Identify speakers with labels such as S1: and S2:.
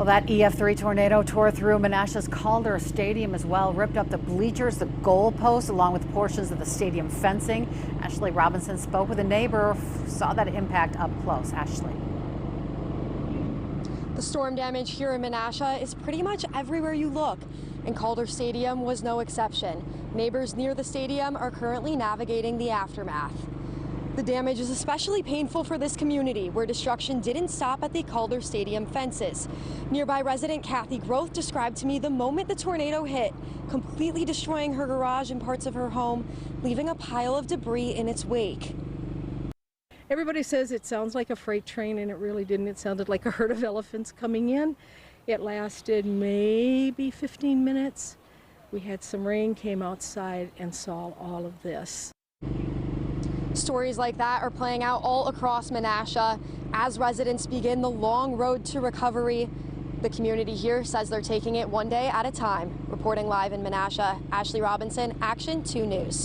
S1: Well, that EF3 tornado tore through Menasha's Calder Stadium as well, ripped up the bleachers, the goalposts, along with portions of the stadium fencing. Ashley Robinson spoke with a neighbor, saw that impact up close. Ashley.
S2: The storm damage here in Menasha is pretty much everywhere you look, and Calder Stadium was no exception. Neighbors near the stadium are currently navigating the aftermath. The damage is especially painful for this community, where destruction didn't stop at the Calder Stadium fences. Nearby resident Kathy Groth described to me the moment the tornado hit, completely destroying her garage and parts of her home, leaving a pile of debris in its wake.
S3: Everybody says it sounds like a freight train, and it really didn't. It sounded like a herd of elephants coming in. It lasted maybe 15 minutes. We had some rain, came outside and saw all of this.
S2: Stories like that are playing out all across Menasha as residents begin the long road to recovery. The community here says they're taking it one day at a time. Reporting live in Menasha, Ashley Robinson, Action 2 News.